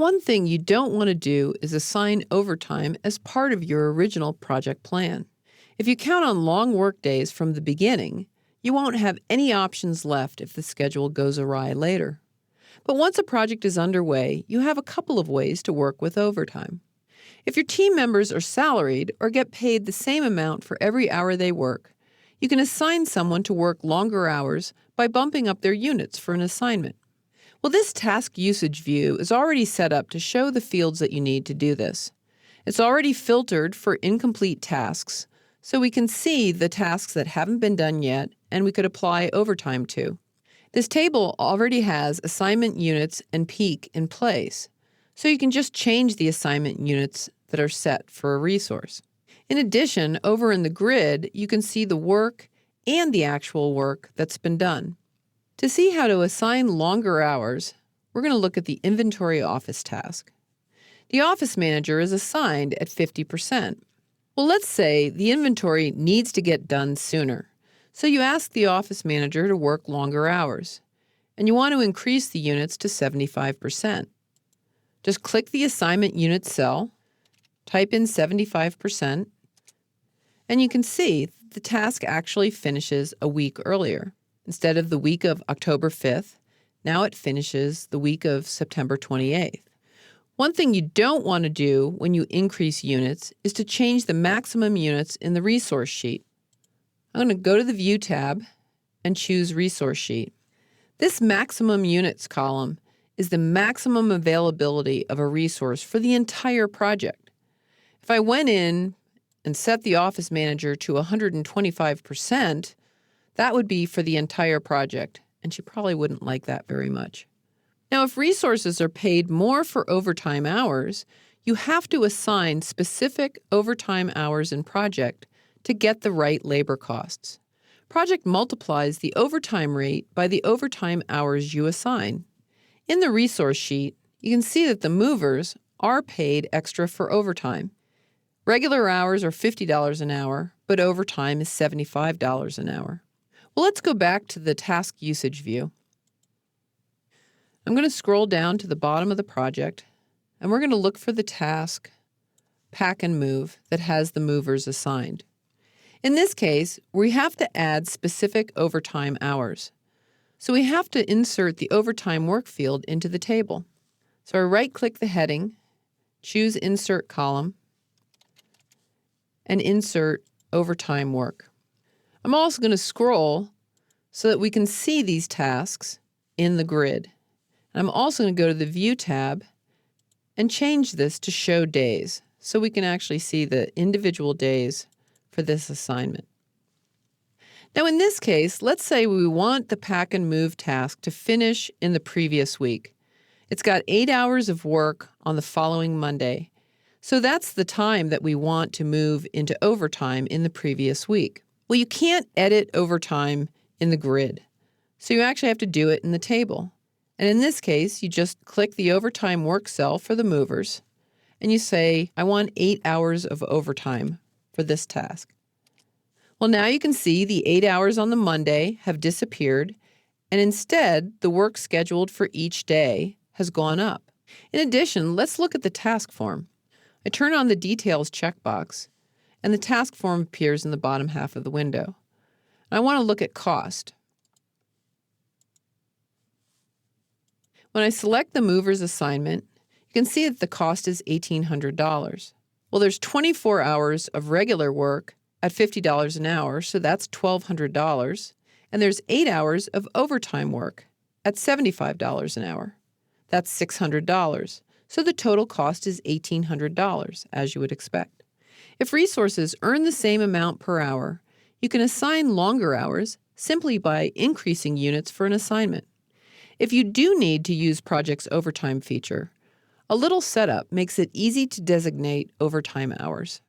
One thing you don't want to do is assign overtime as part of your original project plan. If you count on long work days from the beginning, you won't have any options left if the schedule goes awry later. But once a project is underway, you have a couple of ways to work with overtime. If your team members are salaried or get paid the same amount for every hour they work, you can assign someone to work longer hours by bumping up their units for an assignment. Well, this task usage view is already set up to show the fields that you need to do this. It's already filtered for incomplete tasks, so we can see the tasks that haven't been done yet and we could apply overtime to. This table already has assignment units and peak in place, so you can just change the assignment units that are set for a resource. In addition, over in the grid, you can see the work and the actual work that's been done. To see how to assign longer hours, we're going to look at the inventory office task. The office manager is assigned at 50%. Well, let's say the inventory needs to get done sooner. So you ask the office manager to work longer hours, and you want to increase the units to 75%. Just click the assignment unit cell, type in 75%, and you can see the task actually finishes a week earlier. Instead of the week of October 5th, now it finishes the week of September 28th. One thing you don't want to do when you increase units is to change the maximum units in the resource sheet. I'm going to go to the View tab and choose Resource Sheet. This maximum units column is the maximum availability of a resource for the entire project. If I went in and set the office manager to 125%, that would be for the entire project, and she probably wouldn't like that very much. Now, if resources are paid more for overtime hours, you have to assign specific overtime hours in project to get the right labor costs. Project multiplies the overtime rate by the overtime hours you assign. In the resource sheet, you can see that the movers are paid extra for overtime. Regular hours are $50 an hour, but overtime is $75 an hour. Well, let's go back to the task usage view. I'm going to scroll down to the bottom of the project, and we're going to look for the task Pack and Move that has the movers assigned. In this case, we have to add specific overtime hours. So we have to insert the overtime work field into the table. So I right-click the heading, choose Insert Column, and insert overtime work. I'm also going to scroll so that we can see these tasks in the grid. And I'm also going to go to the View tab and change this to Show Days so we can actually see the individual days for this assignment. Now in this case, let's say we want the Pack and Move task to finish in the previous week. It's got 8 hours of work on the following Monday, so that's the time that we want to move into overtime in the previous week. Well, you can't edit overtime in the grid, so you actually have to do it in the table. And in this case, you just click the overtime work cell for the movers, and you say, I want 8 hours of overtime for this task. Well, now you can see the 8 hours on the Monday have disappeared, and instead, the work scheduled for each day has gone up. In addition, let's look at the task form. I turn on the Details checkbox, and the task form appears in the bottom half of the window. I want to look at cost. When I select the mover's assignment, you can see that the cost is $1,800. Well, there's 24 hours of regular work at $50 an hour, so that's $1,200. And there's 8 hours of overtime work at $75 an hour. That's $600. So the total cost is $1,800, as you would expect. If resources earn the same amount per hour, you can assign longer hours simply by increasing units for an assignment. If you do need to use Project's overtime feature, a little setup makes it easy to designate overtime hours.